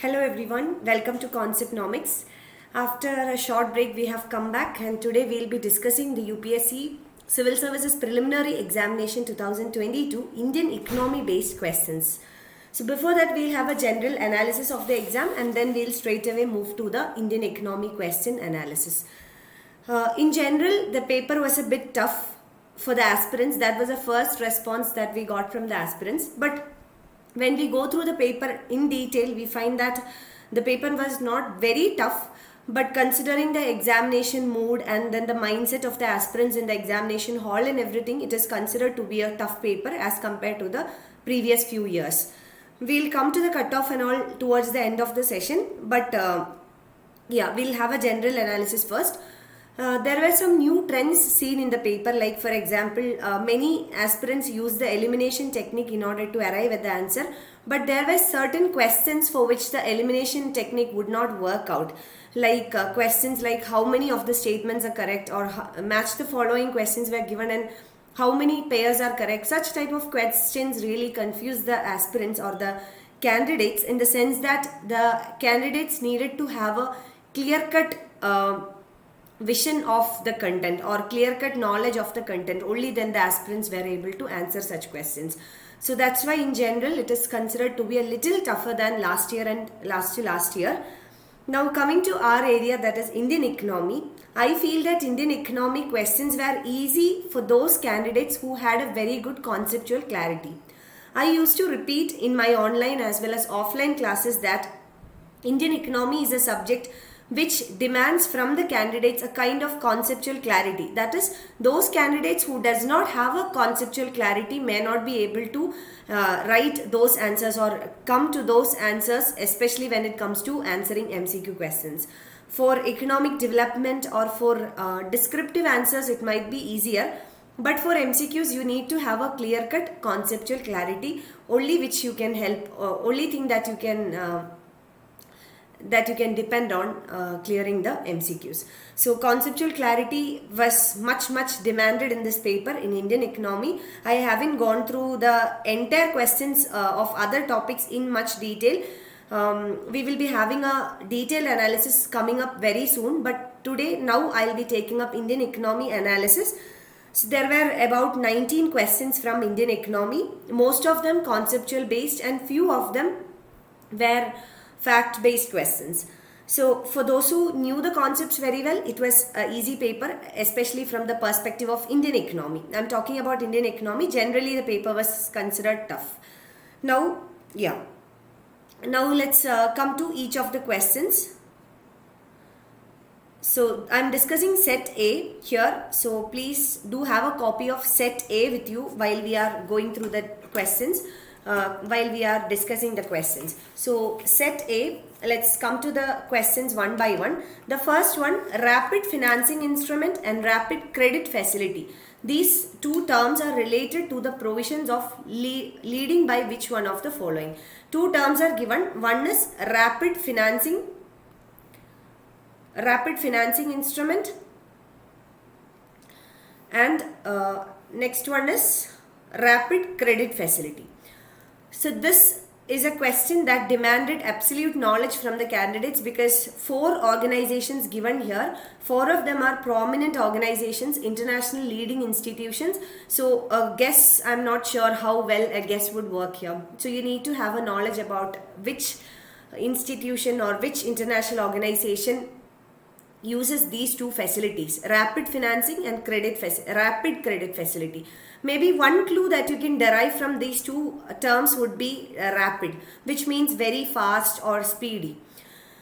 Hello everyone, welcome to Conceptnomics. After a short break, we have come back and today we'll be discussing the UPSC Civil Services Preliminary Examination 2022 Indian Economy based questions. So before that, we'll have a general analysis of the exam and then we'll straight away move to the Indian Economy question analysis. In general, the paper was a bit tough for the aspirants. That was the first response that we got from the aspirants. But when we go through the paper in detail, we find that the paper was not very tough, but considering the examination mood and then the mindset of the aspirants in the examination hall and everything, it is considered to be a tough paper as compared to the previous few years. We'll come to the cutoff and all towards the end of the session, but we'll have a general analysis first. There were some new trends seen in the paper, like for example, many aspirants use the elimination technique in order to arrive at the answer, but there were certain questions for which the elimination technique would not work out, like questions like how many of the statements are correct, or match the following questions were given and how many pairs are correct. Such type of questions really confuse the aspirants or the candidates, in the sense that the candidates needed to have a clear-cut vision of the content or clear-cut knowledge of the content. Only then the aspirants were able to answer such questions. So that's why in general it is considered to be a little tougher than last year and last year. Now coming to our area, that is Indian economy, I feel that Indian economy questions were easy for those candidates who had a very good conceptual clarity. I used to repeat in my online as well as offline classes that Indian economy is a subject which demands from the candidates a kind of conceptual clarity. That is, those candidates who does not have a conceptual clarity may not be able to write those answers or come to those answers, especially when it comes to answering MCQ questions. For economic development or for descriptive answers, it might be easier. But for MCQs, you need to have a clear-cut conceptual clarity, only which you can help, only thing that you can depend on clearing the MCQs. So conceptual clarity was much demanded in this paper in Indian economy. I haven't gone through the entire questions of other topics in much detail. We will be having a detailed analysis coming up very soon, but now I'll be taking up Indian economy analysis. So there were about 19 questions from Indian economy, most of them conceptual based and few of them were fact-based questions. So for those who knew the concepts very well, it was an easy paper, especially from the perspective of Indian economy. I'm talking about Indian economy. Generally, the paper was considered tough. Now let's come to each of the questions. So I'm discussing set A here. So please do have a copy of set A with you while we are going through the questions. While we are discussing the questions. So set A, let's come to the questions one by one. The first one, rapid financing instrument and rapid credit facility. These two terms are related to the provisions of leading by which one of the following. Two terms are given. One is rapid financing instrument, and next one is rapid credit facility. So this is a question that demanded absolute knowledge from the candidates, because 4 organizations given here, 4 of them are prominent organizations, international leading institutions. So a guess, I'm not sure how well a guess would work here. So you need to have a knowledge about which institution or which international organization uses these two facilities, rapid financing and rapid credit facility. Maybe one clue that you can derive from these two terms would be rapid, which means very fast or speedy.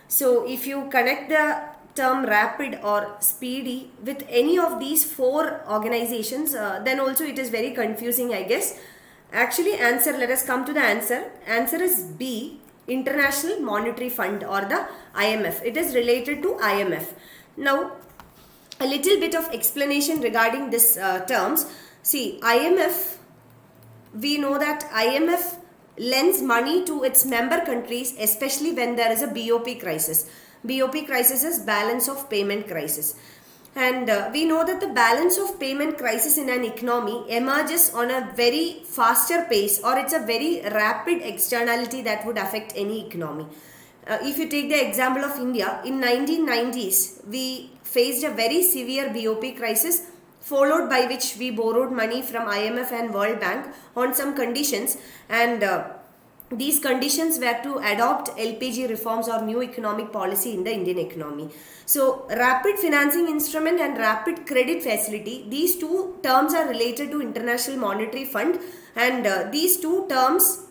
So if you connect the term rapid or speedy with any of these 4 organizations, then also it is very confusing, I guess. Actually, let us come to the answer. Answer is B, International Monetary Fund or the IMF. It is related to IMF. Now, a little bit of explanation regarding this terms. See, IMF, we know that IMF lends money to its member countries, especially when there is a BOP crisis. BOP crisis is balance of payment crisis. And we know that the balance of payment crisis in an economy emerges on a very faster pace, or it's a very rapid externality that would affect any economy. if you take the example of India, in 1990s, we faced a very severe BOP crisis, followed by which we borrowed money from IMF and World Bank on some conditions, and these conditions were to adopt LPG reforms or new economic policy in the Indian economy. So, rapid financing instrument and rapid credit facility, these two terms are related to International Monetary Fund, and these two terms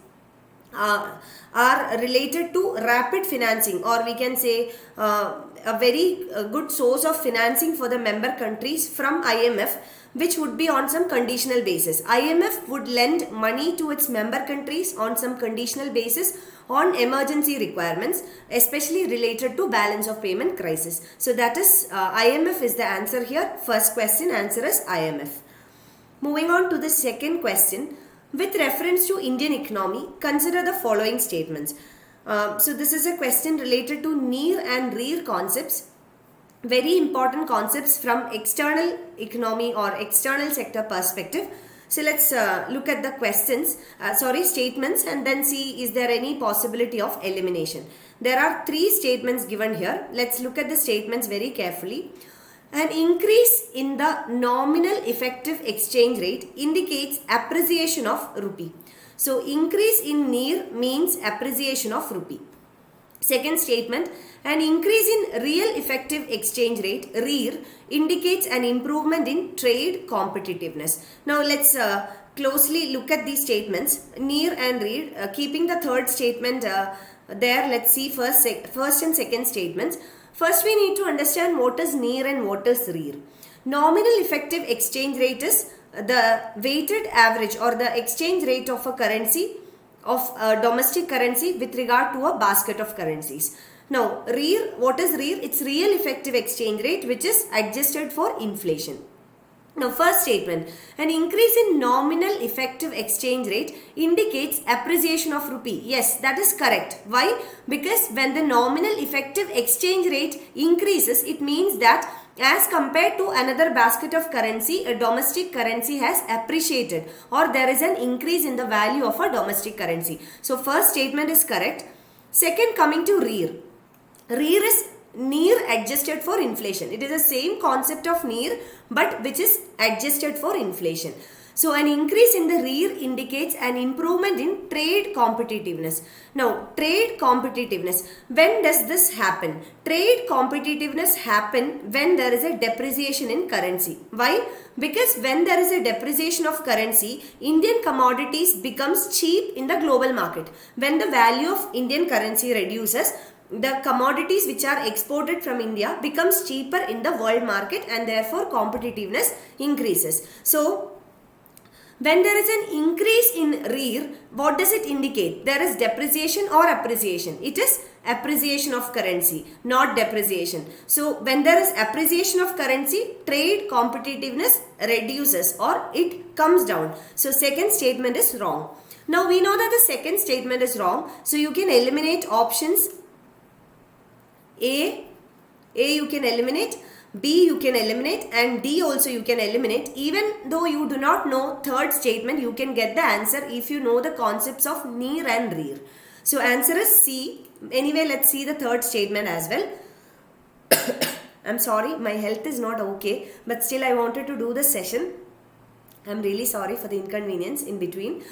are related to rapid financing, or we can say a very good source of financing for the member countries from IMF, which would be on some conditional basis. IMF would lend money to its member countries on some conditional basis on emergency requirements, especially related to balance of payment crisis. So that is IMF is the answer here. First question, answer is IMF. Moving on to the second question. With reference to Indian economy, consider the following statements. So this is a question related to near and rear concepts. Very important concepts from external economy or external sector perspective. So let's look at the statements, and then see is there any possibility of elimination. There are three statements given here. Let's look at the statements very carefully. An increase in the nominal effective exchange rate indicates appreciation of rupee. So increase in NIR means appreciation of rupee. Second statement, an increase in real effective exchange rate REER indicates an improvement in trade competitiveness. Now let's closely look at these statements, NIR and REER. Keeping the third statement there, let's see first and second statements. First, we need to understand what is NIR and what is REER. Nominal effective exchange rate is the weighted average or the exchange rate of a currency, of a domestic currency with regard to a basket of currencies. Now, REER, what is REER? It's real effective exchange rate which is adjusted for inflation. Now, first statement, an increase in nominal effective exchange rate indicates appreciation of rupee. Yes, that is correct. Why? Because when the nominal effective exchange rate increases, it means that as compared to another basket of currency, a domestic currency has appreciated, or there is an increase in the value of a domestic currency. So, first statement is correct. Second, coming to REER. REER is NIR adjusted for inflation. It is the same concept of NIR but which is adjusted for inflation. So an increase in the REER indicates an improvement in trade competitiveness. Now trade competitiveness, when does this happen? Trade competitiveness happen when there is a depreciation in currency. Why? Because when there is a depreciation of currency, Indian commodities becomes cheap in the global market. When the value of Indian currency reduces, the commodities which are exported from India becomes cheaper in the world market and therefore competitiveness increases. So when there is an increase in REER, what does it indicate? There is depreciation or appreciation. It is appreciation of currency, not depreciation. So when there is appreciation of currency, trade competitiveness reduces or it comes down. So second statement is wrong. Now we know that the second statement is wrong. So you can eliminate options A you can eliminate, B you can eliminate, and D also you can eliminate. Even though you do not know third statement, you can get the answer if you know the concepts of NIR and REER. So answer is C. Anyway, let's see the third statement as well. I'm sorry, my health is not okay, but still I wanted to do the session. I'm really sorry for the inconvenience in between.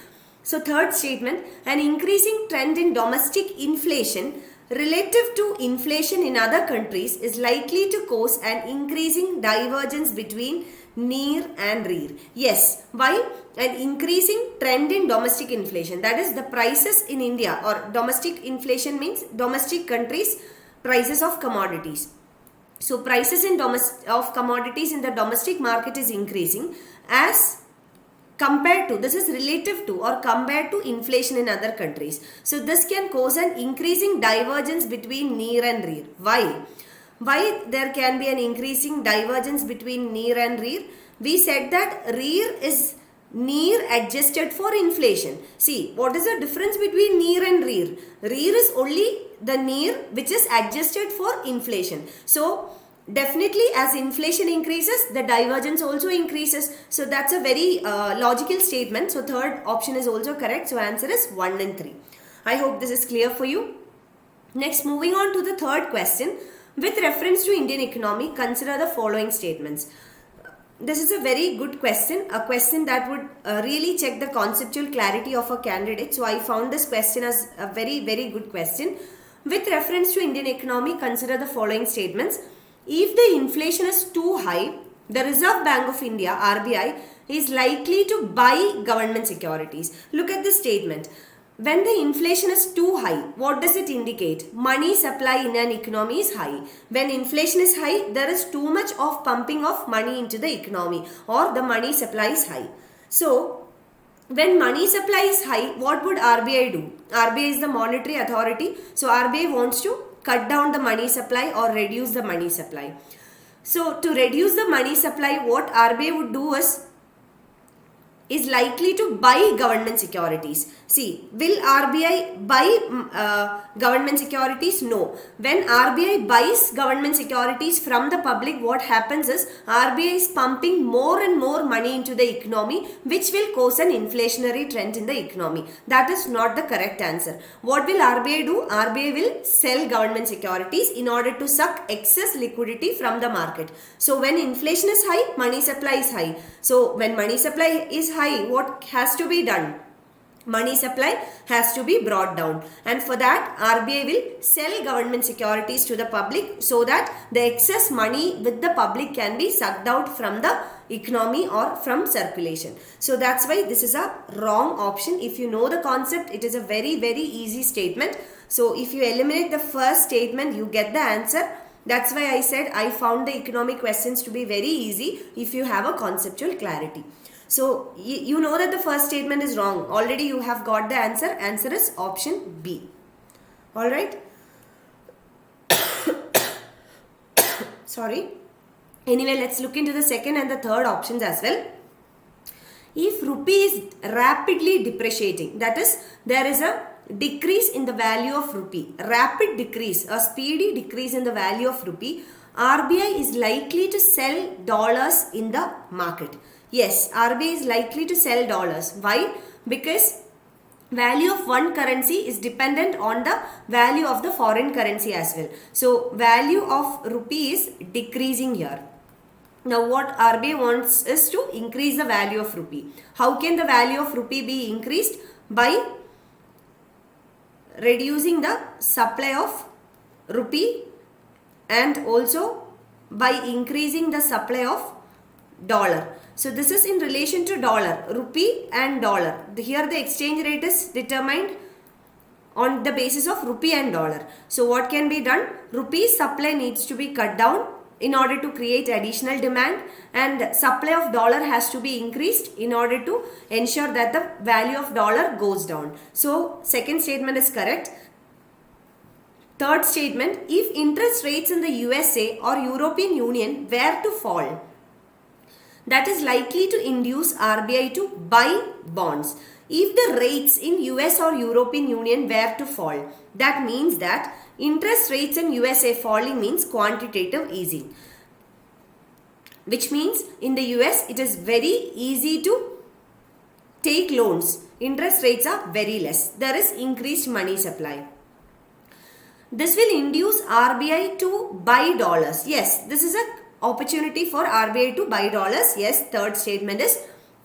So third statement, an increasing trend in domestic inflation relative to inflation in other countries is likely to cause an increasing divergence between NIR and REER. Yes. Why? An increasing trend in domestic inflation. That is the prices in India, or domestic inflation means domestic countries' prices of commodities. So prices of commodities in the domestic market is increasing as compared to, this is relative to or compared to inflation in other countries. So this can cause an increasing divergence between NIR and REER. Why? Why there can be an increasing divergence between NIR and REER? We said that REER is NIR adjusted for inflation. See, what is the difference between NIR and REER? REER is only the NIR which is adjusted for inflation. So definitely as inflation increases, the divergence also increases. So that's a very logical statement. So third option is also correct. So answer is 1 and 3. I hope this is clear for you. Next, moving on to the third question. With reference to Indian economy, consider the following statements. This is a very good question, a question that would really check the conceptual clarity of a candidate. So I found this question as a very, very good question. With reference to Indian economy, consider the following statements. If the inflation is too high, the Reserve Bank of India, RBI, is likely to buy government securities. Look at this statement. When the inflation is too high, what does it indicate? Money supply in an economy is high. When inflation is high, there is too much of pumping of money into the economy, or the money supply is high. So, when money supply is high, what would RBI do? RBI is the monetary authority. So, RBI wants to cut down the money supply or reduce the money supply. So, to reduce the money supply, what RBI would do is likely to buy government securities. See, will RBI buy government securities? No. When RBI buys government securities from the public, what happens is RBI is pumping more and more money into the economy, which will cause an inflationary trend in the economy. That is not the correct answer. What will RBI do? RBI will sell government securities in order to suck excess liquidity from the market. So when inflation is high, money supply is high. So when money supply is high, what has to be done? Money supply has to be brought down, and for that RBI will sell government securities to the public so that the excess money with the public can be sucked out from the economy or from circulation. So that's why this is a wrong option. If you know the concept, it is a very, very easy statement. So if you eliminate the first statement, you get the answer. That's why I said I found the economic questions to be very easy if you have a conceptual clarity. So, you know that the first statement is wrong. Already you have got the answer. Answer is option B. Alright. Sorry. Anyway, let's look into the second and the third options as well. If rupee is rapidly depreciating, that is, there is a decrease in the value of rupee, rapid decrease, a speedy decrease in the value of rupee, RBI is likely to sell dollars in the market. Yes, RBI is likely to sell dollars. Why? Because value of one currency is dependent on the value of the foreign currency as well. So, value of rupee is decreasing here. Now, what RBI wants is to increase the value of rupee. How can the value of rupee be increased? By reducing the supply of rupee and also by increasing the supply of dollar. So this is in relation to dollar, rupee and dollar. Here the exchange rate is determined on the basis of rupee and dollar. So what can be done? Rupee supply needs to be cut down in order to create additional demand, and supply of dollar has to be increased in order to ensure that the value of dollar goes down. So second statement is correct. Third statement, if interest rates in the USA or European Union were to fall, that is likely to induce RBI to buy bonds. If the rates in US or European Union were to fall, that means that interest rates in USA falling means quantitative easing. Which means in the US it is very easy to take loans. Interest rates are very less. There is increased money supply. This will induce RBI to buy dollars. Yes, this is a opportunity for RBI to buy dollars. Yes, third statement is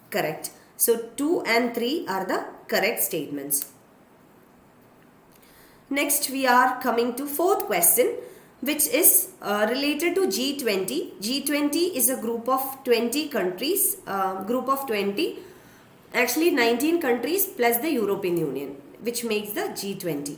correct. So 2 and 3 are the correct statements. Next we are coming to fourth question, which is related to G20. G20 is a group of 20 countries, actually 19 countries plus the European Union, which makes the G20.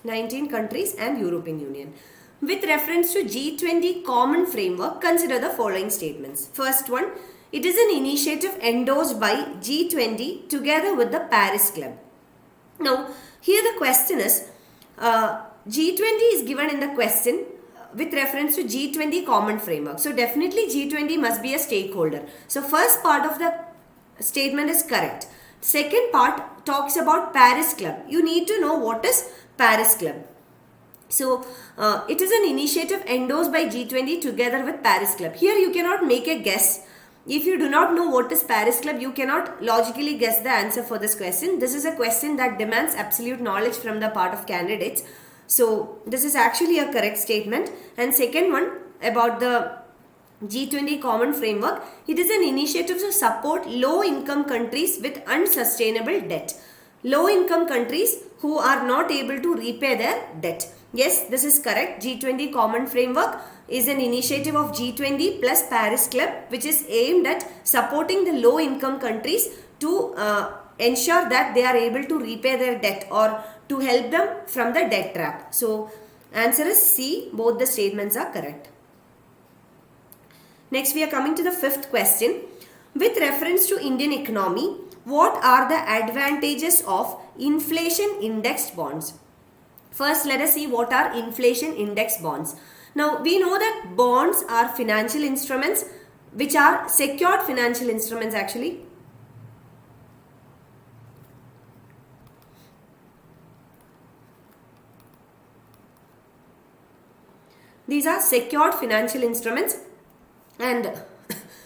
19 countries and European Union. With reference to G20 Common Framework, consider the following statements. First one, it is an initiative endorsed by G20 together with the Paris Club. Now, here the question is, G20 is given in the question with reference to G20 Common Framework. So, definitely G20 must be a stakeholder. So, first part of the statement is correct. Second part talks about Paris Club. You need to know what is Paris Club. So, it is an initiative endorsed by G20 together with Paris Club. Here you cannot make a guess. If you do not know what is Paris Club, you cannot logically guess the answer for this question. This is a question that demands absolute knowledge from the part of candidates. So this is actually a correct statement. And second one about the G20 Common Framework, it is an initiative to support low-income countries with unsustainable debt. Low-income countries who are not able to repay their debt. Yes, this is correct. G20 Common Framework is an initiative of G20 plus Paris Club, which is aimed at supporting the low-income countries to ensure that they are able to repay their debt or to help them from the debt trap. So, answer is C. Both the statements are correct. Next, we are coming to the fifth question. With reference to Indian economy, what are the advantages of inflation indexed bonds? First, let us see what are inflation indexed bonds. Now, we know that bonds are financial instruments which are secured financial instruments actually. These are secured financial instruments. And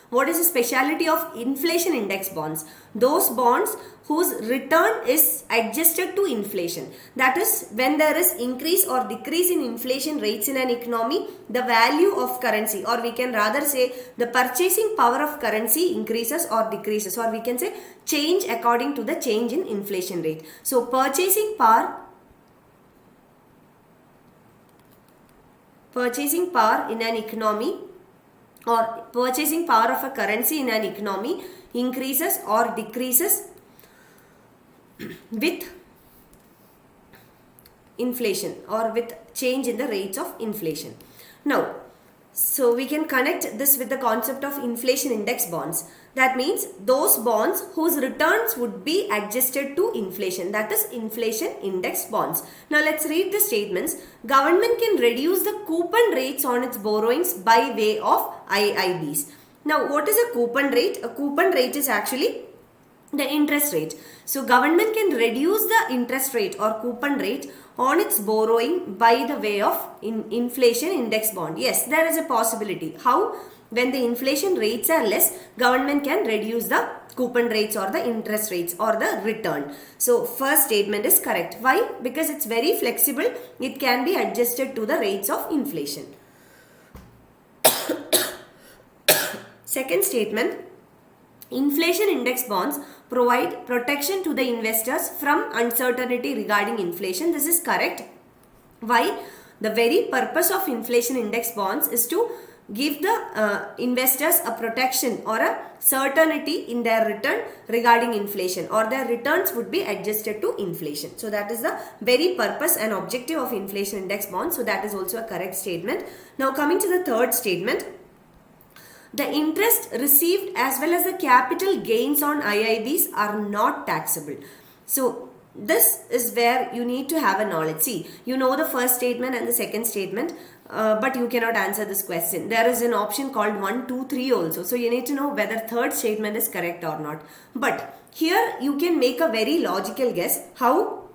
what is the speciality of inflation index bonds? Those bonds whose return is adjusted to inflation. That is, when there is increase or decrease in inflation rates in an economy, the value of currency, or we can rather say the purchasing power of currency increases or decreases, or we can say change according to the change in inflation rate. So purchasing power in an economy, or purchasing power of a currency in an economy increases or decreases with inflation or with change in the rates of inflation. Now, so we can connect this with the concept of inflation index bonds. That means those bonds whose returns would be adjusted to inflation. That is inflation index bonds. Now let's read the statements. Government can reduce the coupon rates on its borrowings by way of IIBs. Now what is a coupon rate? A coupon rate is actually the interest rate. So government can reduce the interest rate or coupon rate on its borrowing by the way of inflation index bond. Yes, there is a possibility. How? When the inflation rates are less, government can reduce the coupon rates or the interest rates or the return. So first statement is correct. Why? Because it's very flexible. It can be adjusted to the rates of inflation. Second statement, inflation index bonds provide protection to the investors from uncertainty regarding inflation. This is correct. Why? The very purpose of inflation index bonds is to give the investors a protection or a certainty in their return regarding inflation, or their returns would be adjusted to inflation. So that is the very purpose and objective of inflation index bonds. So that is also a correct statement. Now coming to the third statement, the interest received as well as the capital gains on IIBs are not taxable. So this is where you need to have a knowledge. See, you know the first statement and the second statement, but you cannot answer this question. There is an option called 1, 2, 3 also. So you need to know whether third statement is correct or not. But here you can make a very logical guess. How?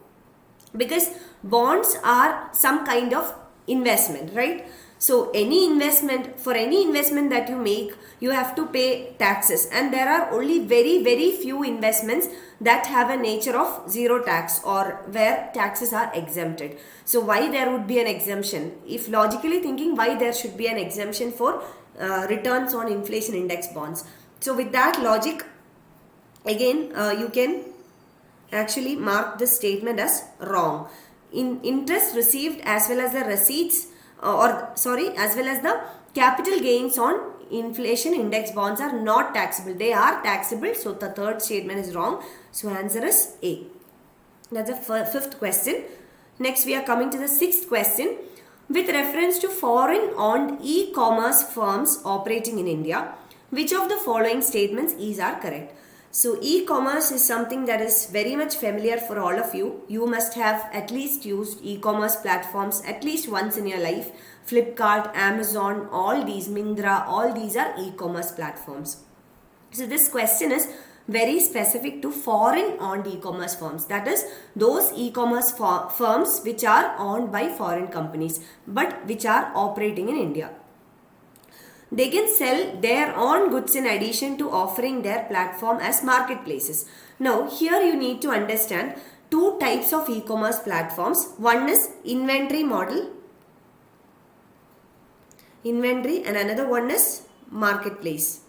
Because bonds are some kind of investment, right? So for any investment that you make, you have to pay taxes, and there are only very few investments that have a nature of zero tax or where taxes are exempted. So why there would be an exemption? If logically thinking, why there should be an exemption for returns on inflation index bonds? So with that logic, again you can actually mark this statement as wrong. In interest received as well as the receipts as well as the capital gains on inflation index bonds are not taxable. They are taxable. So the third statement is wrong. So answer is A. That's the fifth question. Next we are coming to the sixth question. With reference to foreign-owned e-commerce firms operating in India, which of the following statements are correct? So e-commerce is something that is very much familiar for all of you. You must have at least used e-commerce platforms at least once in your life. Flipkart, Amazon, all these, Mindra, all these are e-commerce platforms. So this question is very specific to foreign-owned e-commerce firms. That is, those e-commerce firms which are owned by foreign companies but which are operating in India. They can sell their own goods in addition to offering their platform as marketplaces. Now, here you need to understand, two types of e-commerce platforms. One is inventory model, inventory, and another one is marketplace.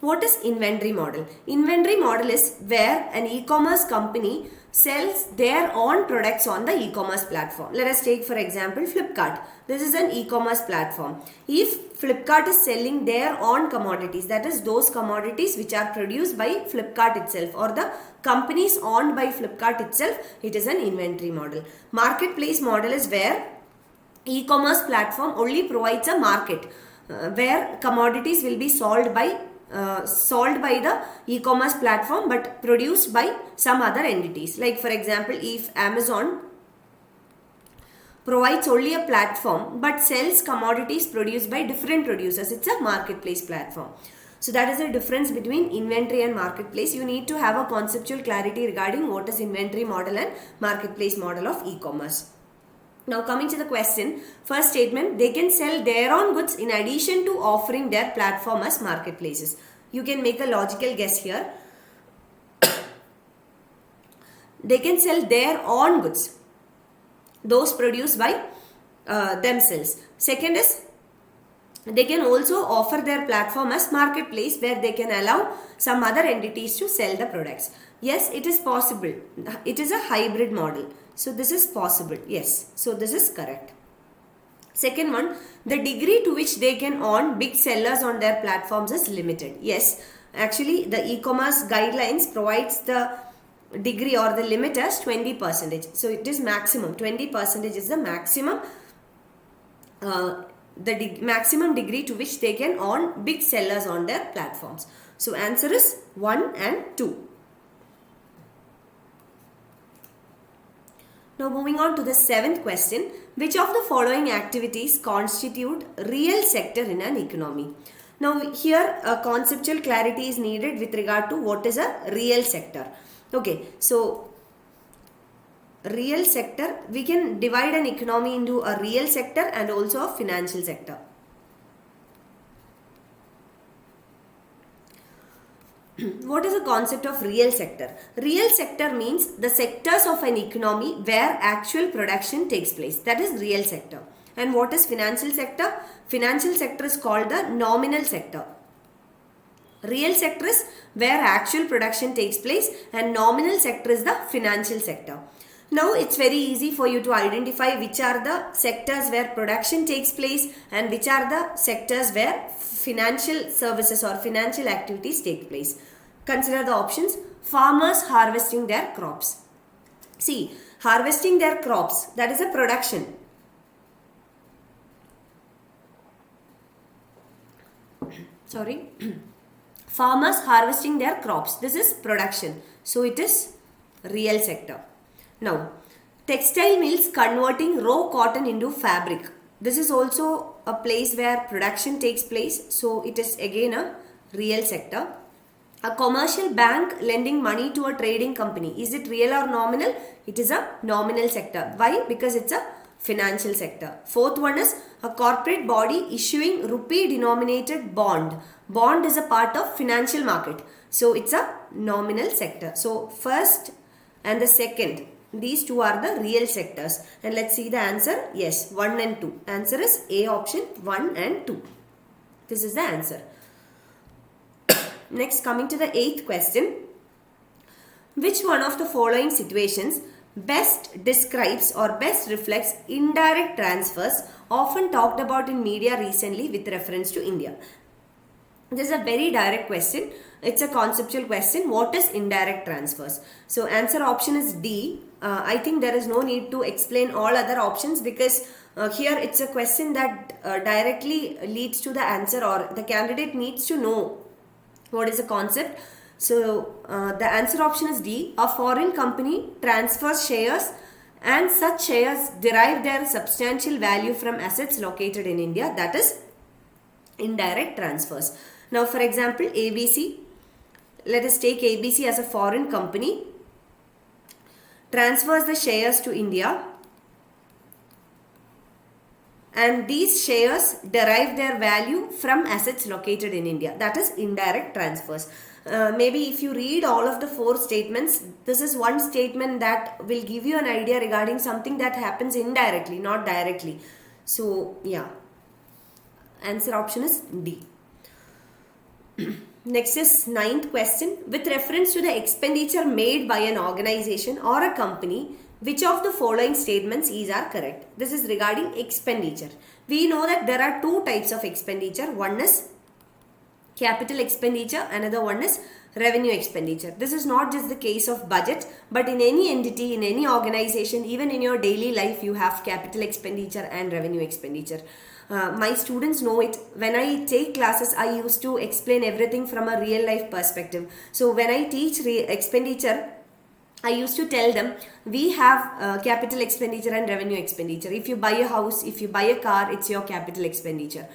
What is inventory model? Inventory model is where an e-commerce company sells their own products on the e-commerce platform. Let us take for example Flipkart. This is an e-commerce platform. If Flipkart is selling their own commodities, that is those commodities which are produced by Flipkart itself or the companies owned by Flipkart itself, it is an inventory model. Marketplace model is where e-commerce platform only provides a market where commodities will be sold by the e-commerce platform but produced by some other entities. Like for example, if Amazon provides only a platform but sells commodities produced by different producers, it's a marketplace platform. So that is the difference between inventory and marketplace. You need to have a conceptual clarity regarding what is inventory model and marketplace model of e-commerce. Now coming to the question, first statement, they can sell their own goods in addition to offering their platform as marketplaces. You can make a logical guess here. They can sell their own goods, those produced by themselves. Second is, they can also offer their platform as marketplace where they can allow some other entities to sell the products. Yes, it is possible. It is a hybrid model. So this is possible. Yes. So this is correct. Second one, the degree to which they can earn big sellers on their platforms is limited. Yes. Actually, the e-commerce guidelines provides the degree or the limit as 20%. So it is maximum. 20% is the maximum maximum degree to which they can earn big sellers on their platforms. So answer is 1 and 2. Now moving on to the 7th question. Which of the following activities constitute real sector in an economy? Now here a conceptual clarity is needed with regard to what is a real sector. Okay, so real sector, we can divide an economy into a real sector and also a financial sector. What is the concept of real sector? Real sector means the sectors of an economy where actual production takes place. That is real sector. And what is financial sector? Financial sector is called the nominal sector. Real sector is where actual production takes place and nominal sector is the financial sector. Now it's very easy for you to identify which are the sectors where production takes place and which are the sectors where financial services or financial activities take place. Consider the options. Farmers harvesting their crops. See, harvesting their crops, that is a production. Sorry. Farmers harvesting their crops. This is production. So it is real sector. Now, textile mills converting raw cotton into fabric. This is also a place where production takes place. So it is again a real sector. A commercial bank lending money to a trading company. Is it real or nominal? It is a nominal sector. Why? Because it's a financial sector. Fourth one is a corporate body issuing rupee denominated bond. Bond is a part of financial market. So it's a nominal sector. So first and the second, these two are the real sectors. And let's see the answer. Yes, 1 and 2. Answer is A option, 1 and 2. This is the answer. Next, coming to the 8th question. Which one of the following situations best describes or best reflects indirect transfers often talked about in media recently with reference to India? This is a very direct question. It's a conceptual question. What is indirect transfers? So answer option is D. I think there is no need to explain all other options because here it's a question that directly leads to the answer, or the candidate needs to know what is the concept. So the answer option is D. A foreign company transfers shares and such shares derive their substantial value from assets located in India. That is indirect transfers. Now for example, ABC. Let us take ABC as a foreign company. Transfers the shares to India. And these shares derive their value from assets located in India. That is indirect transfers. maybe if you read all of the 4 statements, this is one statement that will give you an idea regarding something that happens indirectly, not directly. So yeah, answer option is D. Next is 9th question. With reference to the expenditure made by an organization or a company, which of the following statements are correct? This is regarding expenditure. We know that there are 2 types of expenditure. One is capital expenditure, another one is revenue expenditure. This is not just the case of budget, but in any entity, in any organization, even in your daily life, you have capital expenditure and revenue expenditure. My students know it. When I take classes, I used to explain everything from a real life perspective. So when I teach expenditure, I used to tell them we have capital expenditure and revenue expenditure. If you buy a house, if you buy a car, it's your capital expenditure.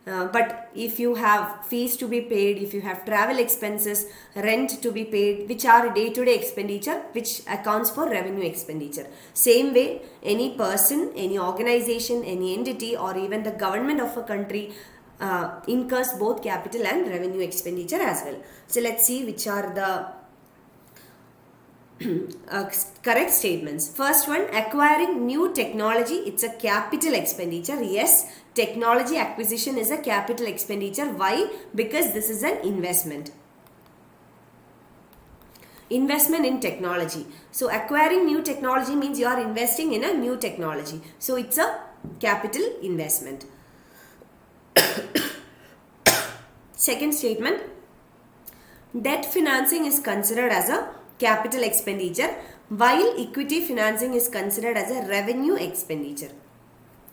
But if you have fees to be paid, if you have travel expenses, rent to be paid, which are day-to-day expenditure, which accounts for revenue expenditure. Same way, any person, any organization, any entity, or even the government of a country incurs both capital and revenue expenditure as well. So let's see which are the correct statements. First one, acquiring new technology, it's a capital expenditure. Yes, technology acquisition is a capital expenditure. Why? Because this is an investment. Investment in technology. So acquiring new technology means you are investing in a new technology. So it's a capital investment. Second statement, debt financing is considered as a capital expenditure, while equity financing is considered as a revenue expenditure.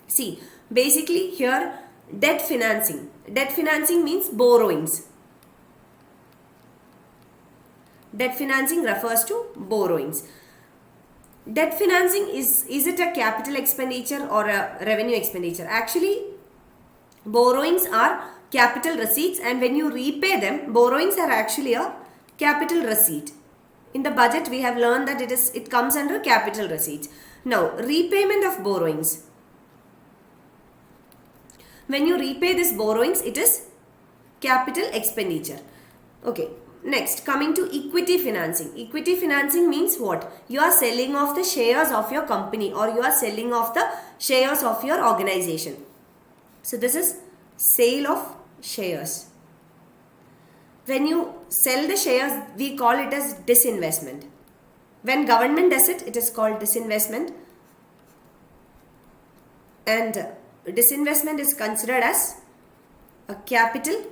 See, basically here debt financing means borrowings. Debt financing refers to borrowings. Debt financing is it a capital expenditure or a revenue expenditure? Actually, borrowings are capital receipts, and when you repay them, borrowings are actually a capital receipt. In the budget, we have learned that it comes under capital receipts. Now, repayment of borrowings. When you repay this borrowings, it is capital expenditure. Okay. Next, coming to equity financing. Equity financing means what? You are selling off the shares of your company, or you are selling off the shares of your organization. So this is sale of shares. When you sell the shares, we call it as disinvestment. When government does it, it is called disinvestment. And disinvestment is considered as a capital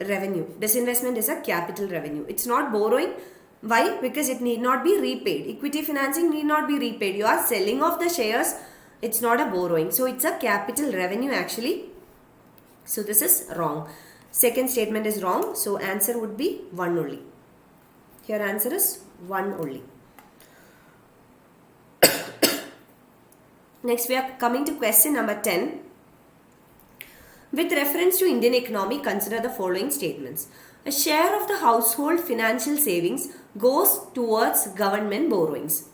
revenue. Disinvestment is a capital revenue. It's not borrowing. Why? Because it need not be repaid. Equity financing need not be repaid. You are selling off the shares. It's not a borrowing. So it's a capital revenue actually. So this is wrong. Second statement is wrong. So answer would be 1 only. Here answer is 1 only. Next we are coming to question number 10. With reference to Indian economy, consider the following statements. A share of the household financial savings goes towards government borrowings.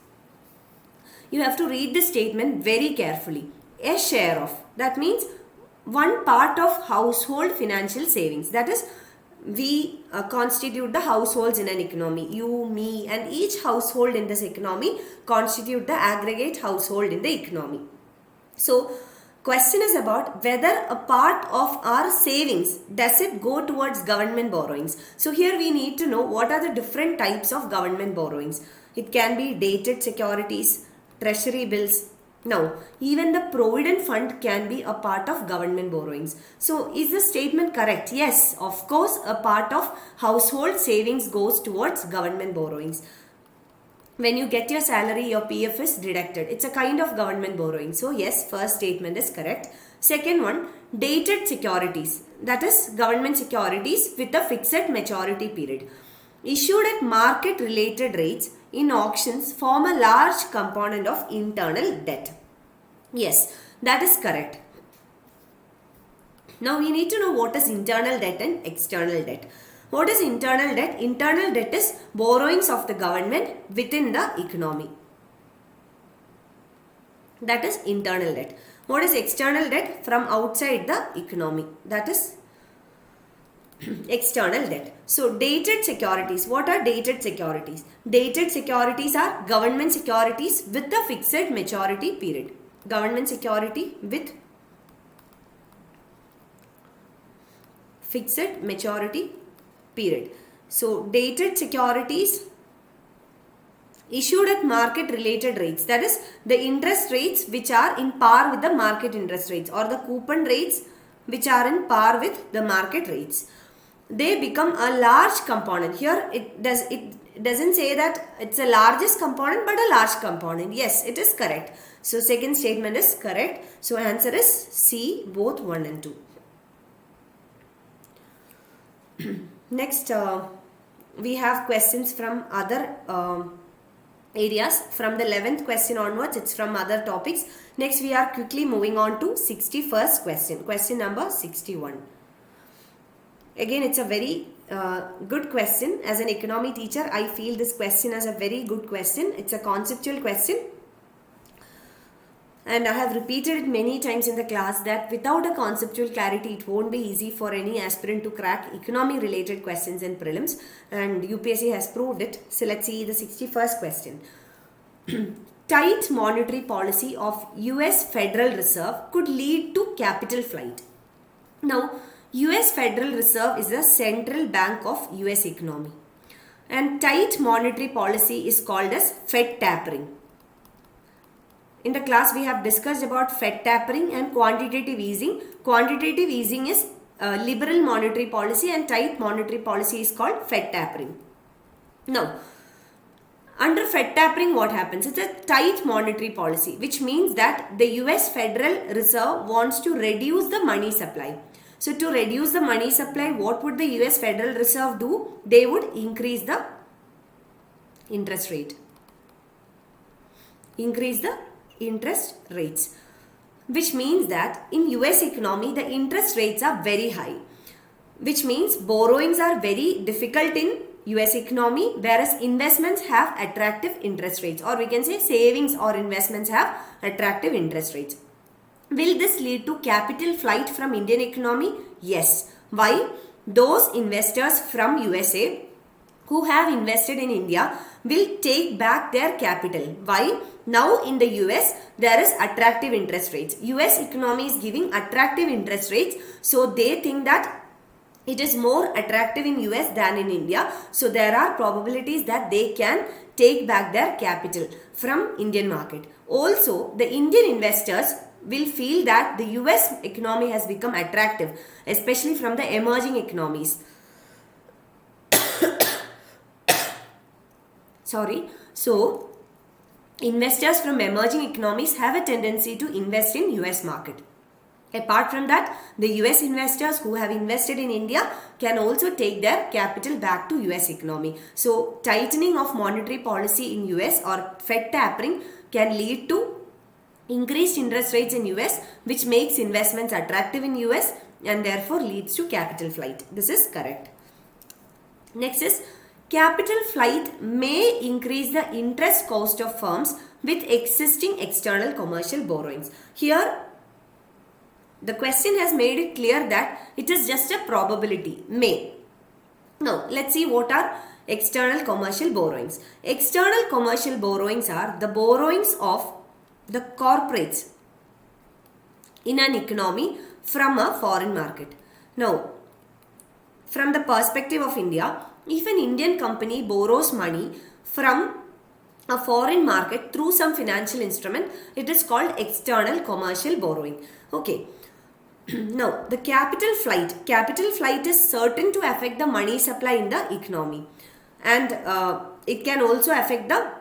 You have to read this statement very carefully. A share of, that means one part of household financial savings. That is, we constitute the households in an economy. You, me, and each household in this economy constitute the aggregate household in the economy. So, question is about whether a part of our savings, does it go towards government borrowings? So here we need to know what are the different types of government borrowings. It can be dated securities, treasury bills. Now, even the provident fund can be a part of government borrowings. So, is the statement correct? Yes, of course, a part of household savings goes towards government borrowings. When you get your salary, your PF is deducted. It's a kind of government borrowing. So, yes, first statement is correct. Second one, dated securities. That is government securities with a fixed maturity period. Issued at market related rates in auctions form a large component of internal debt. Yes, that is correct. Now we need to know what is internal debt and external debt. What is internal debt? Internal debt is borrowings of the government within the economy. That is internal debt. What is external debt? From outside the economy. That is external debt. So dated securities. What are dated securities? Dated securities are government securities with a fixed maturity period. Government security with fixed maturity period. So dated securities issued at market related rates, that is the interest rates which are in par with the market interest rates, or the coupon rates which are in par with the market rates. They become a large component. Here it doesn't say that it's a largest component but a large component. Yes, it is correct. So second statement is correct. So answer is C, both 1 and 2. Next we have questions from other areas. From the 11th question onwards, it's from other topics. Next we are quickly moving on to 61st question. Question number 61. Again, it's a very good question. As an economy teacher, I feel this question as a very good question. It's a conceptual question. And I have repeated it many times in the class that without a conceptual clarity, it won't be easy for any aspirant to crack economy related questions in prelims. And UPSC has proved it. So let's see the 61st question. Tight monetary policy of US Federal Reserve could lead to capital flight. Now, US Federal Reserve is the central bank of US economy. And tight monetary policy is called as Fed tapering. In the class, we have discussed about Fed tapering and quantitative easing. Quantitative easing is liberal monetary policy and tight monetary policy is called Fed tapering. Now, under Fed tapering, what happens? It's a tight monetary policy, which means that the US Federal Reserve wants to reduce the money supply. So, to reduce the money supply, what would the US Federal Reserve do? They would increase the interest rate. Increase the interest rates, which means that in US economy the interest rates are very high, which means borrowings are very difficult in US economy, whereas investments have attractive interest rates, or we can say savings or investments have attractive interest rates. Will this lead to capital flight from Indian economy? Yes. Why? Those investors from USA who have invested in India will take back their capital. Why? Now in the US there is attractive interest rates. US economy is giving attractive interest rates, so they think that it is more attractive in US than in India. So there are probabilities that they can take back their capital from Indian market. Also, the Indian investors will feel that the US economy has become attractive, especially from the emerging economies. So investors from emerging economies have a tendency to invest in US market. Apart from that, the US investors who have invested in India can also take their capital back to US economy. So tightening of monetary policy in US or Fed tapering can lead to increased interest rates in US, which makes investments attractive in US and therefore leads to capital flight. This is correct. Next is, capital flight may increase the interest cost of firms with existing external commercial borrowings. Here, the question has made it clear that it is just a probability, may. Now, let's see what are external commercial borrowings. External commercial borrowings are the borrowings of the corporates in an economy from a foreign market. Now, from the perspective of India, if an Indian company borrows money from a foreign market through some financial instrument, it is called external commercial borrowing. Okay. Now, the capital flight is certain to affect the money supply in the economy, and it can also affect the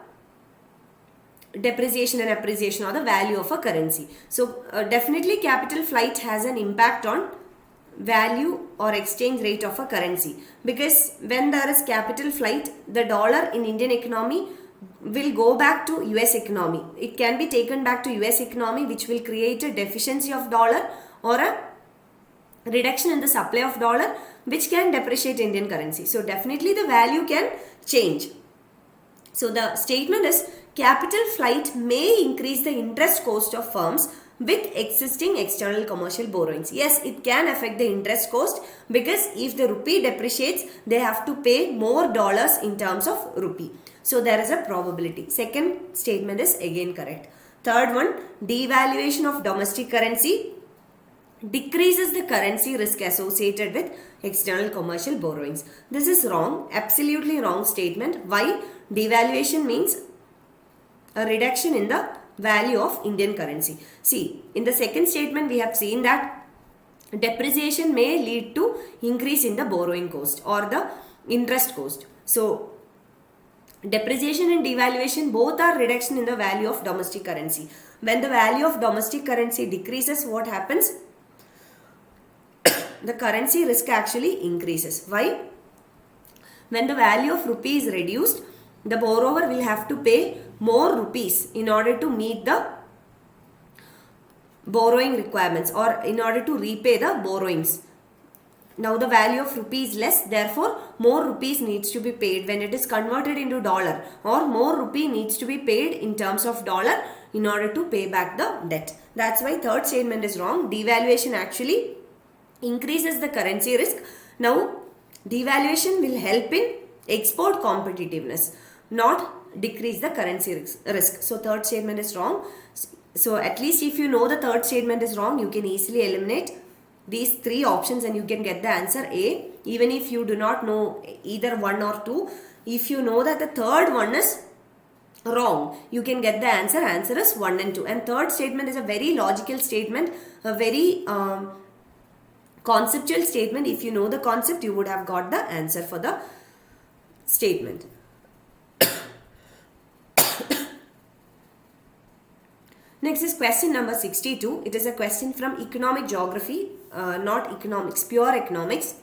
depreciation and appreciation or the value of a currency. So, definitely capital flight has an impact on value or exchange rate of a currency, because when there is capital flight, the dollar in Indian economy will go back to US economy. It can be taken back to US economy, which will create a deficiency of dollar or a reduction in the supply of dollar, which can depreciate Indian currency. So definitely the value can change. So the statement is, capital flight may increase the interest cost of firms with existing external commercial borrowings. Yes, it can affect the interest cost because if the rupee depreciates, they have to pay more dollars in terms of rupee. So there is a probability. Second statement is again correct. Third one, devaluation of domestic currency decreases the currency risk associated with external commercial borrowings. This is wrong, absolutely wrong statement. Why? Devaluation means a reduction in the value of Indian currency. See, in the second statement we have seen that depreciation may lead to increase in the borrowing cost or the interest cost. So, depreciation and devaluation both are reduction in the value of domestic currency. When the value of domestic currency decreases, what happens? The currency risk actually increases. Why? When the value of rupee is reduced, the borrower will have to pay more rupees in order to meet the borrowing requirements or in order to repay the borrowings. Now the value of rupee is less, therefore more rupees needs to be paid when it is converted into dollar, or more rupee needs to be paid in terms of dollar in order to pay back the debt. That's why third statement is wrong. Devaluation actually increases the currency risk. Now devaluation will help in export competitiveness, not decrease the currency risk. So third statement is wrong. So at least if you know the third statement is wrong, you can easily eliminate these three options and you can get the answer A. Even if you do not know either one or two, if you know that the third one is wrong, you can get the answer. Answer is 1 and 2. And third statement is a very logical statement, a very conceptual statement. If you know the concept, you would have got the answer for the statement. Next is question number 62. It is a question from economic geography, not economics, pure economics.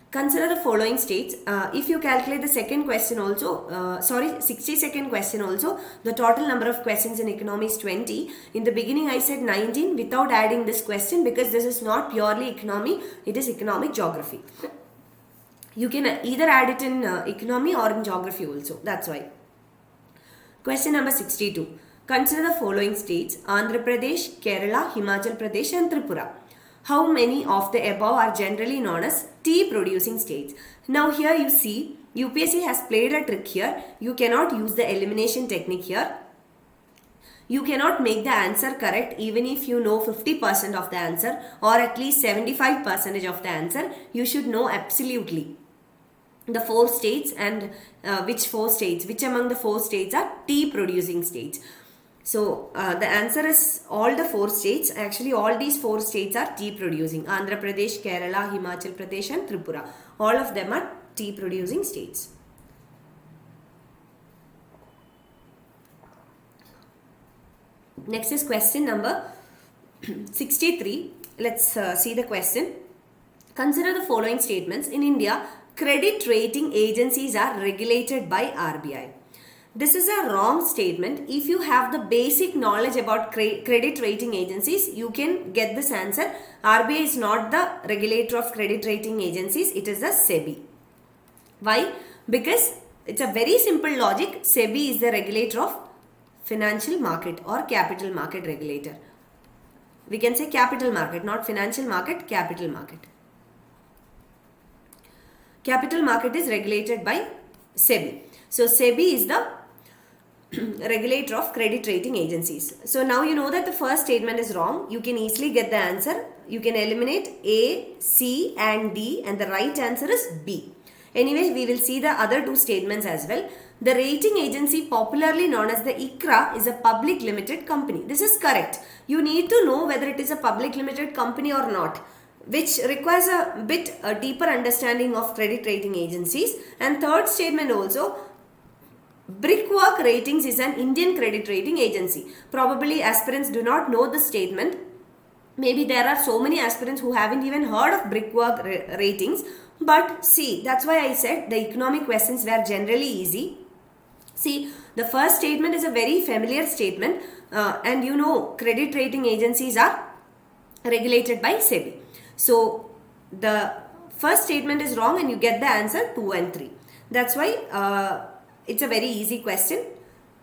Consider the following states. If you calculate the second question also, 62nd question also, the total number of questions in economy is 20. In the beginning I said 19 without adding this question because this is not purely economy, it is economic geography. You can either add it in economy or in geography also, that's why. Question number 62. Consider the following states: Andhra Pradesh, Kerala, Himachal Pradesh and Tripura. How many of the above are generally known as tea producing states? Now here you see UPSC has played a trick here. You cannot use the elimination technique here. You cannot make the answer correct even if you know 50% of the answer or at least 75% of the answer. You should know absolutely the 4 states and which among the 4 states are tea producing states. So the answer is all the 4 states. Actually all these 4 states are tea producing. Andhra Pradesh, Kerala, Himachal Pradesh and Tripura. All of them are tea producing states. Next is question number 63. Let's see the question. Consider the following statements. In India, credit rating agencies are regulated by RBI. This is a wrong statement. If you have the basic knowledge about credit rating agencies, you can get this answer. RBI is not the regulator of credit rating agencies. It is the SEBI. Why? Because it's a very simple logic. SEBI is the regulator of financial market or capital market regulator. We can say capital market, not financial market, capital market. Capital market is regulated by SEBI. So SEBI is the regulator of credit rating agencies. So now you know that the first statement is wrong. You can easily get the answer. You can eliminate A, C and D and the right answer is B. Anyway, we will see the other 2 statements as well. The rating agency popularly known as the ICRA is a public limited company. This is correct. You need to know whether it is a public limited company or not, which requires a deeper understanding of credit rating agencies. And third statement also, Brickwork Ratings is an Indian credit rating agency. Probably aspirants do not know the statement. Maybe there are so many aspirants who haven't even heard of Brickwork Ratings. But see, that's why I said the economic questions were generally easy. See, the first statement is a very familiar statement and you know credit rating agencies are regulated by SEBI. So, the first statement is wrong and you get the answer 2 and 3. That's why it's a very easy question.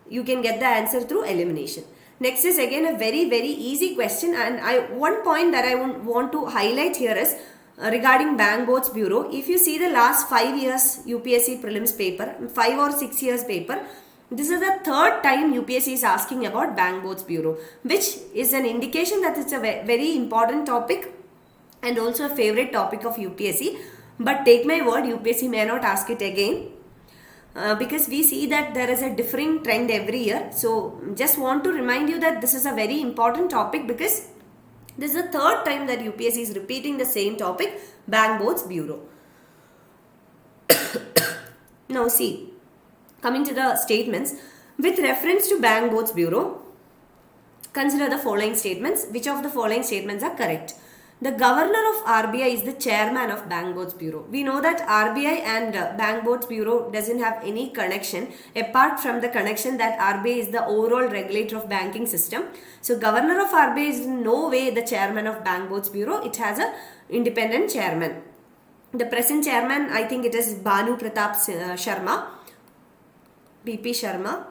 You can get the answer through elimination. Next is again a very easy question, and one point that I want to highlight here is regarding Bank Boards Bureau. If you see the last 5 years UPSC Prelims paper, 5 or 6 years paper, this is the third time UPSC is asking about Bank Boards Bureau, which is an indication that it's a very important topic and also a favorite topic of UPSC. But take my word, UPSC may not ask it again. Because we see that there is a differing trend every year. So just want to remind you that this is a very important topic because this is the third time that UPSC is repeating the same topic, Bank Boards Bureau. Now see, coming to the statements, with reference to Bank Boards Bureau, consider the following statements. Which of the following statements are correct? The governor of RBI is the chairman of Bank Boards Bureau. We know that RBI and Bank Boards Bureau doesn't have any connection apart from the connection that RBI is the overall regulator of banking system. So governor of RBI is in no way the chairman of Bank Boards Bureau. It has a independent chairman. The present chairman, I think it is Banu Pratap Sharma, BP Sharma.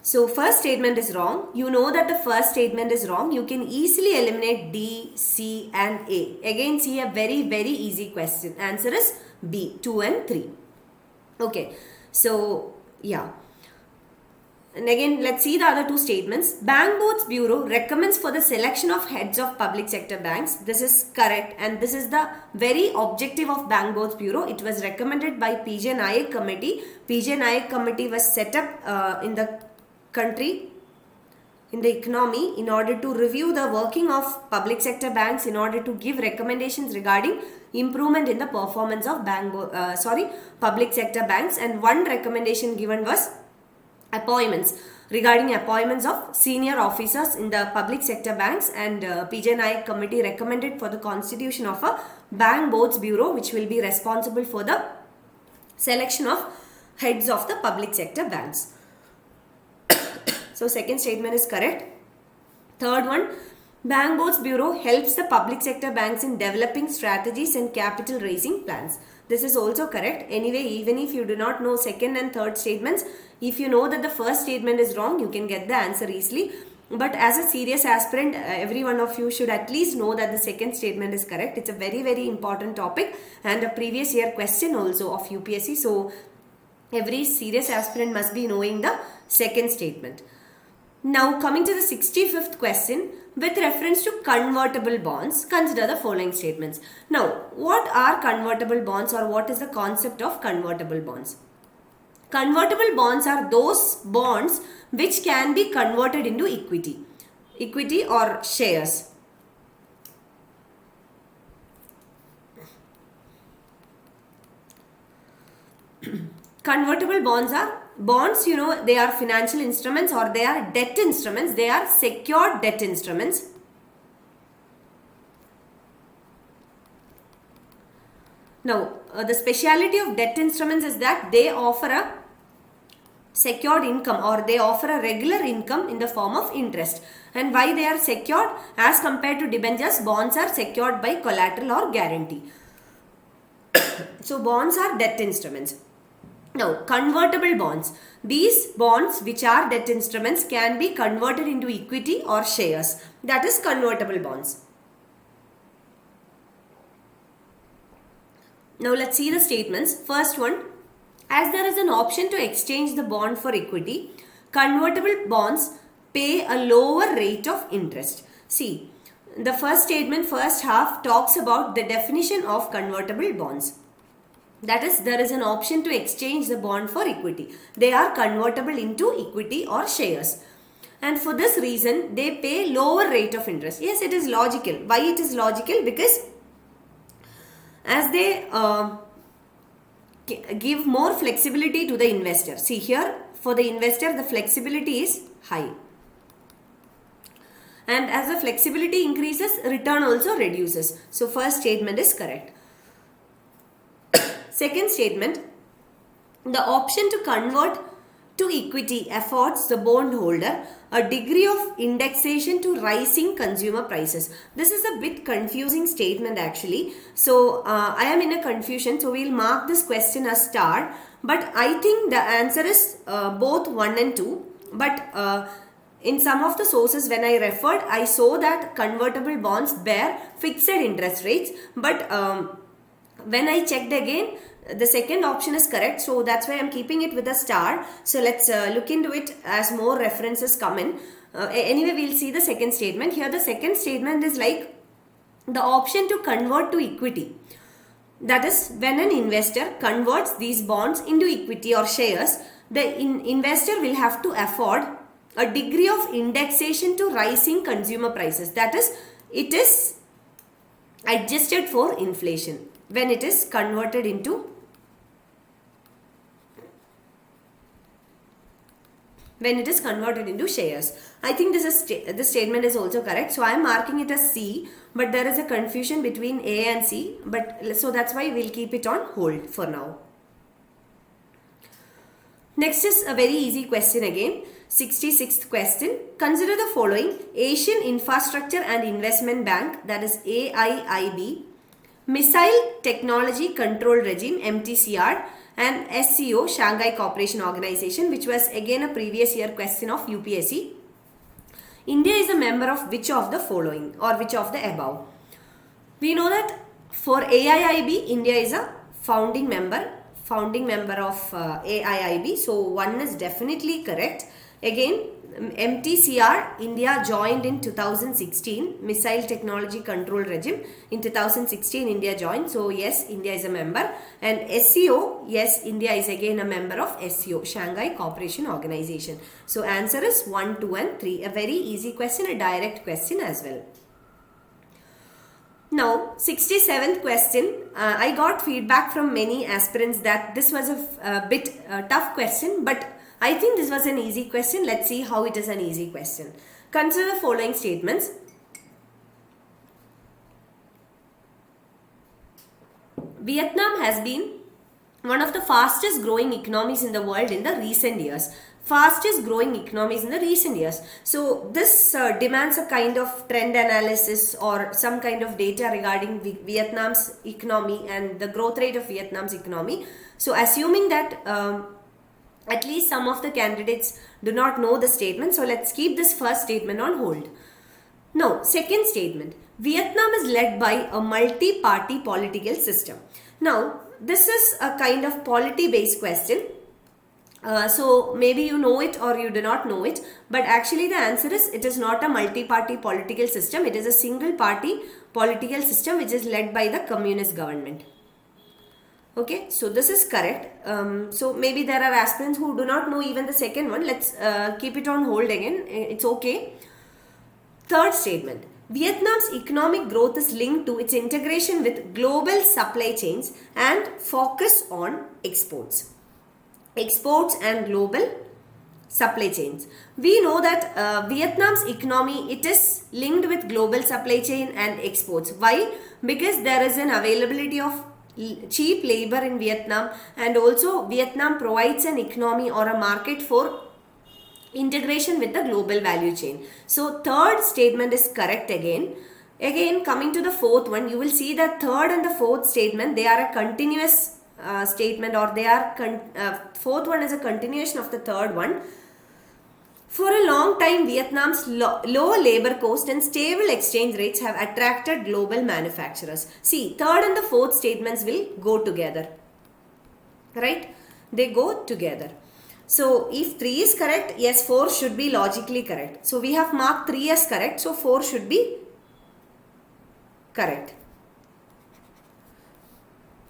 So first statement is wrong. You know that the first statement is wrong. You can easily eliminate D, C and A. Again, see a very easy question. Answer is B, 2 and 3. Okay. So yeah. And again, let's see the other two statements. Bank Boards Bureau recommends for the selection of heads of public sector banks. This is correct, and this is the very objective of Bank Boards Bureau. It was recommended by PJ Nayak committee. PJ Nayak committee was set up in the country, in the economy, in order to review the working of public sector banks, in order to give recommendations regarding improvement in the performance of public sector banks. And one recommendation given was appointments, regarding appointments of senior officers in the public sector banks, and PJ Nayak committee recommended for the constitution of a Bank Boards Bureau, which will be responsible for the selection of heads of the public sector banks. So second statement is correct. Third one, Bank Boards Bureau helps the public sector banks in developing strategies and capital raising plans. This is also correct. Anyway, even if you do not know second and third statements, if you know that the first statement is wrong, you can get the answer easily. But as a serious aspirant, every one of you should at least know that the second statement is correct. It's a very important topic and a previous year question also of UPSC. So every serious aspirant must be knowing the second statement. Now coming to the 65th question, with reference to convertible bonds, consider the following statements. Now, what are convertible bonds, or what is the concept of convertible bonds? Convertible bonds are those bonds which can be converted into equity or shares. Convertible bonds are bonds, they are financial instruments, or they are debt instruments. They are secured debt instruments. Now, the speciality of debt instruments is that they offer a secured income, or they offer a regular income in the form of interest. And why they are secured? As compared to debentures, bonds are secured by collateral or guarantee. So, bonds are debt instruments. Now, convertible bonds. These bonds, which are debt instruments, can be converted into equity or shares. That is convertible bonds. Now, let's see the statements. First one, as there is an option to exchange the bond for equity, convertible bonds pay a lower rate of interest. See, the first statement, first half, talks about the definition of convertible bonds. That is, there is an option to exchange the bond for equity. They are convertible into equity or shares. And for this reason, they pay lower rate of interest. Yes, it is logical. Why it is logical? Because as they give more flexibility to the investor. See here, for the investor, the flexibility is high. And as the flexibility increases, return also reduces. So, first statement is correct. Second statement, the option to convert to equity affords the bondholder a degree of indexation to rising consumer prices. This is a bit confusing statement actually. So, I am in a confusion. So, we will mark this question as star. But I think the answer is both 1 and 2. But in some of the sources when I referred, I saw that convertible bonds bear fixed interest rates. But when I checked again, the second option is correct. So that's why I'm keeping it with a star. So let's look into it as more references come in. Anyway, we'll see the second statement. Here the second statement is like the option to convert to equity. That is, when an investor converts these bonds into equity or shares, the investor will have to afford a degree of indexation to rising consumer prices. That is, it is adjusted for inflation when it is converted into shares. I think this statement is also correct. So I am marking it as C, but there is a confusion between A and C. But so that's why we'll keep it on hold for now. Next is a very easy question again. 66th question. Consider the following: Asian Infrastructure and Investment Bank, that is AIIB, Missile Technology Control Regime MTCR, and SCO, Shanghai Cooperation Organization, which was again a previous year question of UPSC. India is a member of which of the following or which of the above? We know that for AIIB, India is a founding member of AIIB. So one is definitely correct. Again, MTCR, India joined in 2016, Missile Technology Control Regime. In 2016, India joined. So yes, India is a member. And SCO, yes, India is again a member of SCO, Shanghai Cooperation Organization. So answer is 1, 2 and 3. A very easy question, a direct question as well. Now, 67th question. I got feedback from many aspirants that this was a bit tough question, but I think this was an easy question. Let's see how it is an easy question. Consider the following statements. Vietnam has been one of the fastest growing economies in the world in the recent years. Fastest growing economies in the recent years. So this demands a kind of trend analysis or some kind of data regarding Vietnam's economy and the growth rate of Vietnam's economy. So assuming that at least some of the candidates do not know the statement. So let's keep this first statement on hold. Now, second statement. Vietnam is led by a multi-party political system. Now, this is a kind of polity-based question. So maybe you know it or you do not know it. But actually the answer is it is not a multi-party political system. It is a single-party political system which is led by the communist government. Okay, so this is correct. So maybe there are aspirants who do not know even the second one. Let's keep it on hold again. It's okay. Third statement. Vietnam's economic growth is linked to its integration with global supply chains and focus on exports. Exports and global supply chains. We know that Vietnam's economy, it is linked with global supply chain and exports. Why? Because there is an availability of cheap labor in Vietnam, and also Vietnam provides an economy or a market for integration with the global value chain. So third statement is correct again. Again, coming to the fourth one, you will see that third and the fourth statement, they are a continuous statement, or they are fourth one is a continuation of the third one. For a long time, Vietnam's low labor cost and stable exchange rates have attracted global manufacturers. See, third and the fourth statements will go together. Right? They go together. So, if 3 is correct, yes, 4 should be logically correct. So, we have marked 3 as correct. So, 4 should be correct.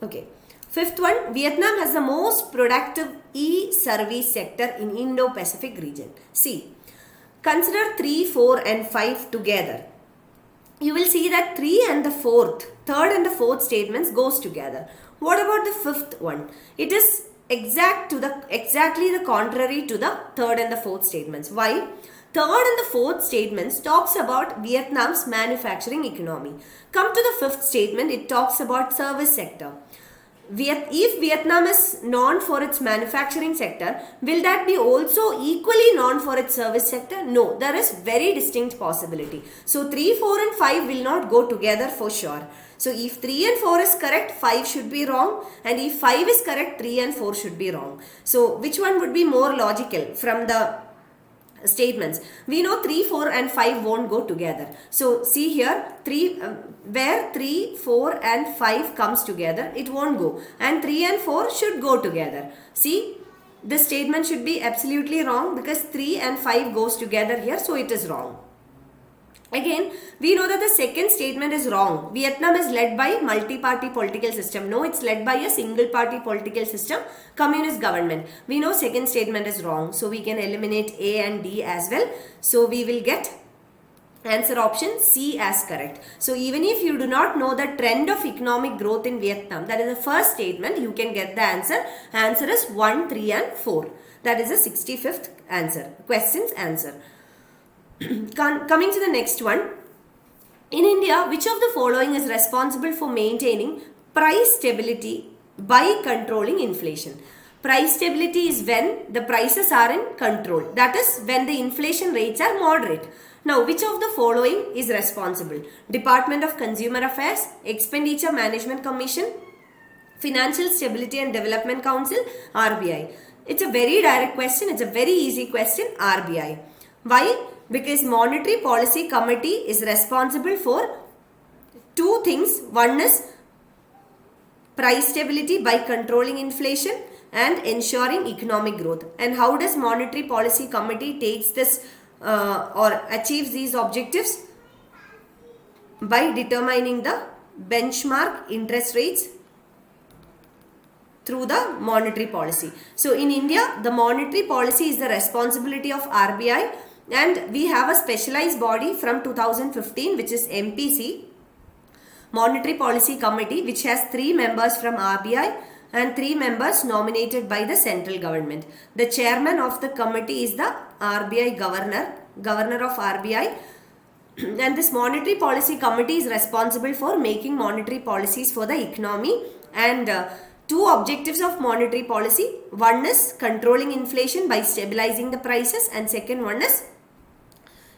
Okay. Fifth one, Vietnam has the most productive e-service sector in Indo-Pacific region. See, consider 3, 4 and 5 together. You will see that 3 and the third and the fourth statements goes together. What about the fifth one? It is exactly the contrary to the third and the fourth statements. Why? Third and the fourth statements talks about Vietnam's manufacturing economy. Come to the fifth statement, it talks about service sector. If Vietnam is known for its manufacturing sector, will that be also equally known for its service sector? No, there is very distinct possibility. So 3, 4 and 5 will not go together for sure. So if 3 and 4 is correct, 5 should be wrong, and if 5 is correct, 3 and 4 should be wrong. So which one would be more logical from the statements. We know 3, 4 and 5 won't go together. So see here, where 3, 4 and 5 comes together, it won't go. And 3 and 4 should go together. See, this statement should be absolutely wrong because 3 and 5 goes together here, so it is wrong. Again, we know that the second statement is wrong. Vietnam is led by multi-party political system. No, it's led by a single party political system, communist government. We know second statement is wrong. So we can eliminate A and D as well. So we will get answer option C as correct. So even if you do not know the trend of economic growth in Vietnam, that is the first statement, you can get the answer. Answer is 1, 3 and 4. That is the 65th answer. Question's answer. Coming to the next one. In India, which of the following is responsible for maintaining price stability by controlling inflation? Price stability is when the prices are in control. That is when the inflation rates are moderate. Now, which of the following is responsible? Department of Consumer Affairs, Expenditure Management Commission, Financial Stability and Development Council, RBI. It's a very direct question. It's a very easy question, RBI. Why? Because Monetary Policy Committee is responsible for two things. One is price stability by controlling inflation and ensuring economic growth. And how does Monetary Policy Committee takes this or achieves these objectives? By determining the benchmark interest rates through the monetary policy. So in India, the monetary policy is the responsibility of RBI, and we have a specialized body from 2015, which is MPC, Monetary Policy Committee, which has 3 members from RBI and 3 members nominated by the central government. The chairman of the committee is the RBI governor of RBI. And this Monetary Policy Committee is responsible for making monetary policies for the economy. And 2 objectives of monetary policy. One is controlling inflation by stabilizing the prices, and second one is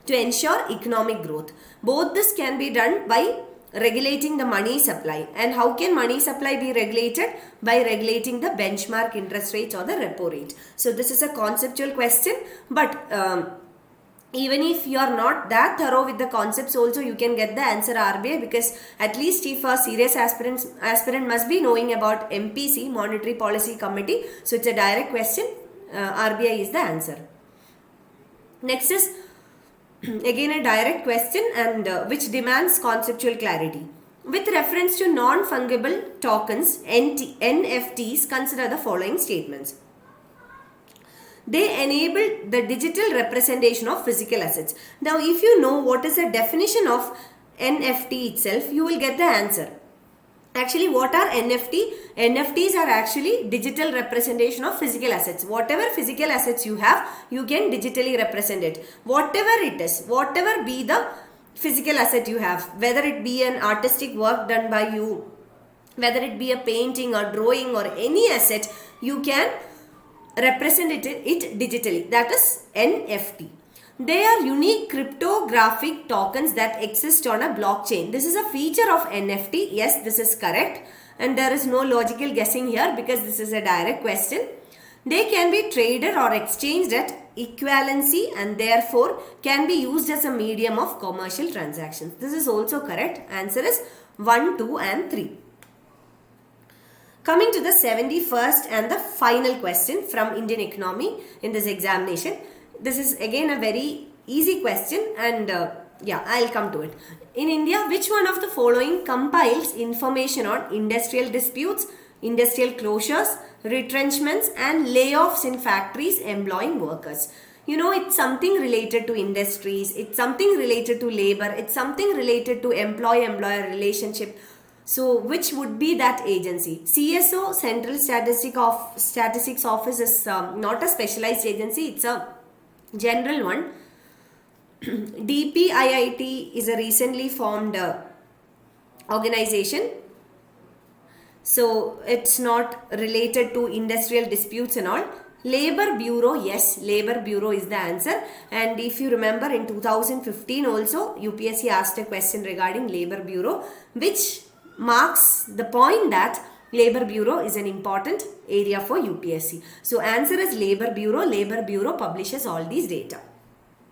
to ensure economic growth. Both this can be done by regulating the money supply. And how can money supply be regulated? By regulating the benchmark interest rates or the repo rate. So this is a conceptual question, but even if you are not that thorough with the concepts also, you can get the answer RBI, because at least if a serious aspirant must be knowing about MPC, Monetary Policy Committee. So it's a direct question. RBI is the answer. Next is again a direct question, and which demands conceptual clarity. With reference to non-fungible tokens, NFTs, consider the following statements. They enable the digital representation of physical assets. Now, if you know what is the definition of NFT itself, you will get the answer. Actually, what are NFT? NFTs are actually digital representation of physical assets. Whatever physical assets you have, you can digitally represent it. Whatever it is, whatever be the physical asset you have, whether it be an artistic work done by you, whether it be a painting or drawing or any asset, you can represent it digitally. That is NFT. They are unique cryptographic tokens that exist on a blockchain. This is a feature of NFT. Yes, this is correct. And there is no logical guessing here because this is a direct question. They can be traded or exchanged at equivalency and therefore can be used as a medium of commercial transactions. This is also correct. Answer is 1, 2 and 3. Coming to the 71st and the final question from Indian economy in this examination. This is again a very easy question, and I'll come to it. In India, which one of the following compiles information on industrial disputes, industrial closures, retrenchments and layoffs in factories employing workers? You know, it's something related to industries, it's something related to labor, it's something related to employee-employer relationship. So, which would be that agency? CSO, Central Statistics Office, is not a specialized agency, it's a general one. DPIIT is a recently formed organization. So, it's not related to industrial disputes and all. Labor Bureau, yes, Labor Bureau is the answer. And if you remember, in 2015 also, UPSC asked a question regarding Labor Bureau, which marks the point that Labor Bureau is an important area for UPSC. So answer is Labor Bureau. Labor Bureau publishes all these data.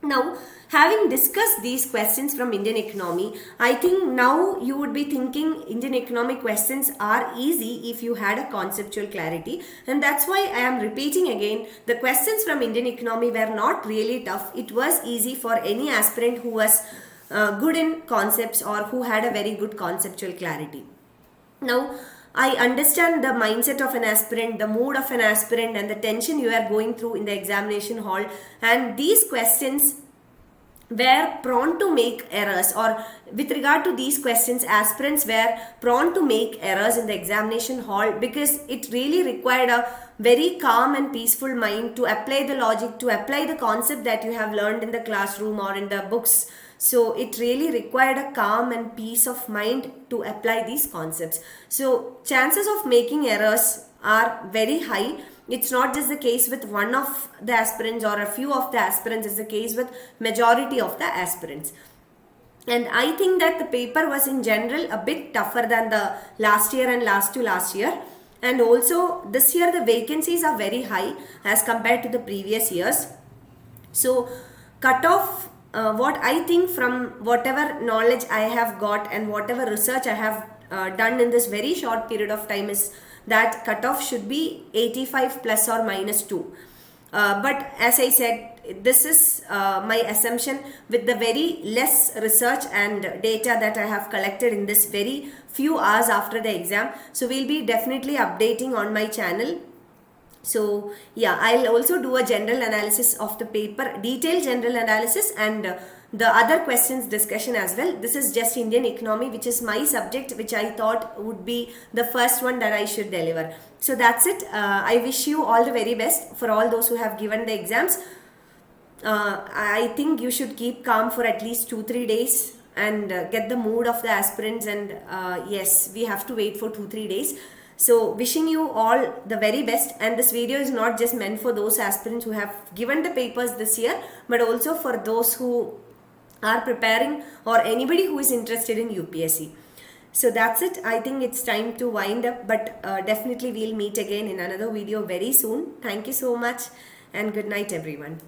Now, having discussed these questions from Indian economy, I think now you would be thinking Indian economic questions are easy if you had a conceptual clarity. And that's why I am repeating again, the questions from Indian economy were not really tough. It was easy for any aspirant who was good in concepts or who had a very good conceptual clarity. Now, I understand the mindset of an aspirant, the mood of an aspirant, and the tension you are going through in the examination hall. And these questions were prone to make errors, or with regard to these questions, aspirants were prone to make errors in the examination hall because it really required a very calm and peaceful mind to apply the logic, to apply the concept that you have learned in the classroom or in the books. So it really required a calm and peace of mind to apply these concepts. So chances of making errors are very high. It's not just the case with one of the aspirants or a few of the aspirants, it's the case with majority of the aspirants. And I think that the paper was in general a bit tougher than the last year and last to last year. And also this year the vacancies are very high as compared to the previous years. So cutoff, what I think from whatever knowledge I have got and whatever research I have done in this very short period of time is that cutoff should be 85 plus or minus 2. But as I said, this is my assumption with the very less research and data that I have collected in this very few hours after the exam. So we'll be definitely updating on my channel. So yeah, I'll also do a general analysis of the paper, detailed general analysis, and the other questions discussion as well. This is just Indian economy, which is my subject, which I thought would be the first one that I should deliver. So that's it. I wish you all the very best for all those who have given the exams. I think you should keep calm for at least 2-3 days and get the mood of the aspirants, and yes, we have to wait for 2-3 days. So wishing you all the very best, and this video is not just meant for those aspirants who have given the papers this year, but also for those who are preparing or anybody who is interested in UPSC. So that's it. I think it's time to wind up, but definitely we'll meet again in another video very soon. Thank you so much and good night everyone.